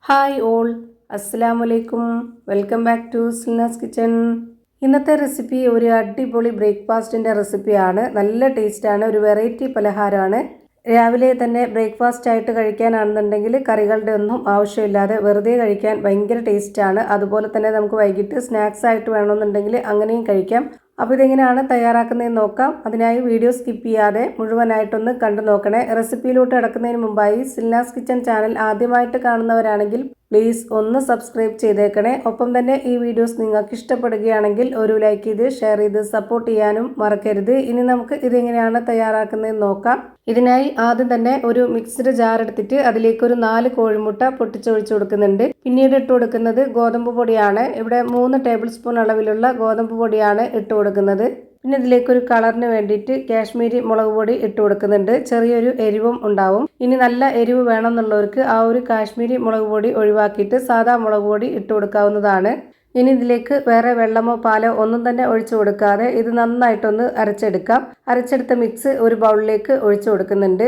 Hi all, അസ്സലാമലൈക്കും. Welcome back to Silna's kitchen. ഇന്നത്തെ recipe ഒരു അടിപൊളി ബ്രേക്ക്ഫാസ്റ്റിൻ്റെ റെസിപ്പിയാണ്. നല്ല ടേസ്റ്റാണ്, ഒരു വെറൈറ്റി പലഹാരമാണ്. രാവിലെ തന്നെ ബ്രേക്ക്ഫാസ്റ്റ് ആയിട്ട് കഴിക്കാനാണെന്നുണ്ടെങ്കിൽ കറികളുടെ ഒന്നും ആവശ്യമില്ലാതെ വെറുതെ കഴിക്കാൻ ഭയങ്കര ടേസ്റ്റാണ്. അതുപോലെ തന്നെ നമുക്ക് വൈകിട്ട് സ്നാക്സ് ആയിട്ട് വേണമെന്നുണ്ടെങ്കിൽ അങ്ങനെയും കഴിക്കാം. അപ്പോൾ ഇതെങ്ങനെയാണ് തയ്യാറാക്കുന്നതെന്ന് നോക്കാം. അതിനായി വീഡിയോ സ്കിപ്പ് ചെയ്യാതെ മുഴുവനായിട്ടൊന്ന് കണ്ടു നോക്കണേ. റെസിപ്പിയിലോട്ട് കിടക്കുന്നതിന് മുമ്പായി സിൽനാസ് കിച്ചൺ ചാനൽ ആദ്യമായിട്ട് കാണുന്നവരാണെങ്കിൽ പ്ലീസ് ഒന്ന് സബ്സ്ക്രൈബ് ചെയ്തേക്കണേ. ഒപ്പം തന്നെ ഈ വീഡിയോസ് നിങ്ങൾക്ക് ഇഷ്ടപ്പെടുകയാണെങ്കിൽ ഒരു ലൈക്ക് ചെയ്ത് ഷെയർ ചെയ്ത് സപ്പോർട്ട് ചെയ്യാനും മറക്കരുത്. ഇനി നമുക്ക് ഇതെങ്ങനെയാണ് തയ്യാറാക്കുന്നതെന്ന് നോക്കാം. ഇതിനായി ആദ്യം തന്നെ ഒരു മിക്സ്ഡ് ജാർ എടുത്തിട്ട് അതിലേക്ക് ഒരു 4 കോഴിമുട്ട പൊട്ടിച്ചൊഴിച്ച് കൊടുക്കുന്നുണ്ട്. പിന്നീട് ഇട്ട് കൊടുക്കുന്നത് ഗോതമ്പ് പൊടിയാണ്. ഇവിടെ 3 ടേബിൾ സ്പൂൺ അളവിലുള്ള ഗോതമ്പ് പൊടിയാണ് ഇട്ട് കൊടുക്കുന്നത്. പിന്നെ ഇതിലേക്കൊരു കളറിന് വേണ്ടിയിട്ട് കാശ്മീരി മുളക് പൊടി ഇട്ട് കൊടുക്കുന്നുണ്ട്. ചെറിയൊരു എരിവും ഉണ്ടാവും. ഇനി നല്ല എരിവ് വേണമെന്നുള്ളവർക്ക് ആ ഒരു കാശ്മീരി മുളക് പൊടി ഒഴിവാക്കിയിട്ട് സാധാ മുളക് പൊടി ഇട്ട് കൊടുക്കാവുന്നതാണ്. ഇനി ഇതിലേക്ക് വേറെ വെള്ളമോ പാലോ ഒന്നും തന്നെ ഒഴിച്ചു കൊടുക്കാതെ ഇത് നന്നായിട്ടൊന്ന് അരച്ചെടുക്കാം. അരച്ചെടുത്ത മിക്സ് ഒരു ബൗളിലേക്ക് ഒഴിച്ചു കൊടുക്കുന്നുണ്ട്.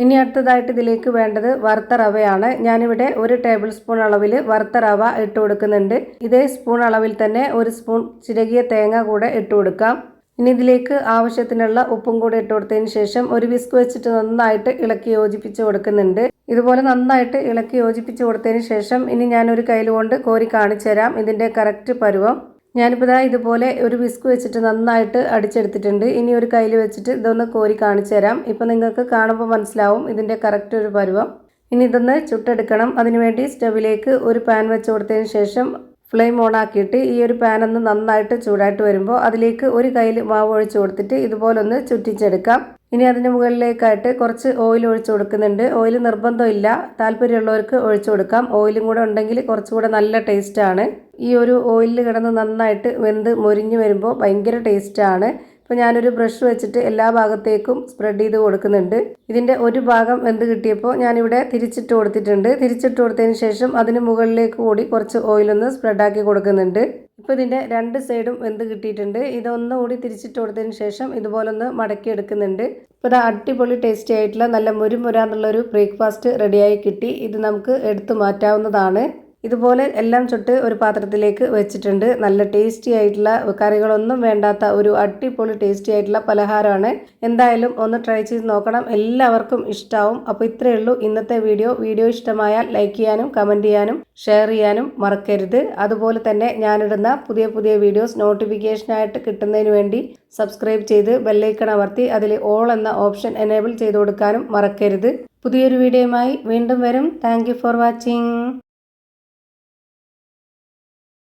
ഇനി അടുത്തതായിട്ട് ഇതിലേക്ക് വേണ്ടത് വറുത്ത റവയാണ്. ഞാനിവിടെ 1 ടേബിൾ സ്പൂൺ അളവിൽ വറുത്ത റവ ഇട്ട് കൊടുക്കുന്നുണ്ട്. ഇതേ സ്പൂൺ അളവിൽ തന്നെ 1 സ്പൂൺ ചിരകിയ തേങ്ങ കൂടെ ഇട്ട് കൊടുക്കാം. ഇനി ഇതിലേക്ക് ആവശ്യത്തിനുള്ള ഉപ്പും കൂടി ഇട്ട് കൊടുത്തതിന് ശേഷം ഒരു വിസ്ക് വെച്ചിട്ട് നന്നായിട്ട് ഇളക്കി യോജിപ്പിച്ച് കൊടുക്കുന്നുണ്ട്. ഇതുപോലെ നന്നായിട്ട് ഇളക്കി യോജിപ്പിച്ച് കൊടുത്തതിന് ശേഷം ഇനി ഞാനൊരു കയ്യിൽ കൊണ്ട് കോരി കാണിച്ചു തരാം ഇതിൻ്റെ കറക്റ്റ് പരുവം. ഞാനിപ്പോൾ ഇതുപോലെ ഒരു വിസ്ക് വെച്ചിട്ട് നന്നായിട്ട് അടിച്ചെടുത്തിട്ടുണ്ട്. ഇനി ഒരു കയ്യിൽ വെച്ചിട്ട് ഇതൊന്ന് കോരി കാണിച്ചു തരാം. ഇപ്പോൾ നിങ്ങൾക്ക് കാണുമ്പോൾ മനസ്സിലാവും ഇതിൻ്റെ കറക്റ്റ് ഒരു പരുവം. ഇനി ഇതൊന്ന് ചുട്ടെടുക്കണം. അതിനുവേണ്ടി സ്റ്റവിലേക്ക് ഒരു പാൻ വെച്ച് കൊടുത്തതിന് ശേഷം ഫ്ലെയിം ഓൺ ആക്കിയിട്ട് ഈ ഒരു പാൻ ഒന്ന് നന്നായിട്ട് ചൂടായിട്ട് വരുമ്പോൾ അതിലേക്ക് ഒരു കയ്യിൽ മാവ് ഒഴിച്ച് കൊടുത്തിട്ട് ഇതുപോലെ ഒന്ന് ചുറ്റിച്ചെടുക്കാം. ഇനി അതിന് മുകളിലേക്കായിട്ട് കുറച്ച് ഓയിൽ ഒഴിച്ചു കൊടുക്കുന്നുണ്ട്. ഓയിൽ നിർബന്ധമില്ല, താല്പര്യമുള്ളവർക്ക് ഒഴിച്ചു കൊടുക്കാം. ഓയിലും കൂടെ ഉണ്ടെങ്കിൽ കുറച്ചുകൂടെ നല്ല ടേസ്റ്റാണ്. ഈ ഒരു ഓയിലിൽ കിടന്ന് നന്നായിട്ട് വെന്ത് മൊരിഞ്ഞ് വരുമ്പോൾ ഭയങ്കര ടേസ്റ്റാണ്. ഇപ്പോൾ ഞാനൊരു ബ്രഷ് വെച്ചിട്ട് എല്ലാ ഭാഗത്തേക്കും സ്പ്രെഡ് ചെയ്ത് കൊടുക്കുന്നുണ്ട്. ഇതിൻ്റെ ഒരു ഭാഗം വെന്ത് കിട്ടിയപ്പോൾ ഞാനിവിടെ തിരിച്ചിട്ട് കൊടുത്തിട്ടുണ്ട്. തിരിച്ചിട്ട് കൊടുത്തതിന് ശേഷം അതിന് മുകളിലേക്ക് കൂടി കുറച്ച് ഓയിലൊന്ന് സ്പ്രെഡാക്കി കൊടുക്കുന്നുണ്ട്. ഇപ്പോൾ ഇതിൻ്റെ 2 സൈഡും വെന്ത് കിട്ടിയിട്ടുണ്ട്. ഇതൊന്നുകൂടി തിരിച്ചിട്ട് കൊടുത്തതിന് ശേഷം ഇതുപോലൊന്ന് മടക്കി എടുക്കുന്നുണ്ട്. ഇപ്പോൾ ഇത് അടിപൊളി ടേസ്റ്റി ആയിട്ടുള്ള നല്ല മുരുമുരാന്നുള്ളൊരു ബ്രേക്ക്ഫാസ്റ്റ് റെഡിയായി കിട്ടി. ഇത് നമുക്ക് എടുത്തു മാറ്റാവുന്നതാണ്. ഇതുപോലെ എല്ലാം ചുട്ട് ഒരു പാത്രത്തിലേക്ക് വെച്ചിട്ടുണ്ട്. നല്ല ടേസ്റ്റി ആയിട്ടുള്ള കറികളൊന്നും വേണ്ടാത്ത ഒരു അടിപൊളി ടേസ്റ്റി ആയിട്ടുള്ള പലഹാരമാണ്. എന്തായാലും ഒന്ന് ട്രൈ ചെയ്ത് നോക്കണം, എല്ലാവർക്കും ഇഷ്ടമാവും. അപ്പോൾ ഇത്രയേ ഉള്ളൂ ഇന്നത്തെ വീഡിയോ ഇഷ്ടമായാൽ ലൈക്ക് ചെയ്യാനും കമൻറ്റ് ചെയ്യാനും ഷെയർ ചെയ്യാനും മറക്കരുത്. അതുപോലെ തന്നെ ഞാനിടുന്ന പുതിയ വീഡിയോസ് നോട്ടിഫിക്കേഷനായിട്ട് കിട്ടുന്നതിന് വേണ്ടി സബ്സ്ക്രൈബ് ചെയ്ത് ബെല്ലൈക്കൺ അമർത്തി അതിൽ ഓൾ എന്ന ഓപ്ഷൻ എനേബിൾ ചെയ്ത് കൊടുക്കാനും മറക്കരുത്. പുതിയൊരു വീഡിയോയുമായി വീണ്ടും വരും. Thank you for watching.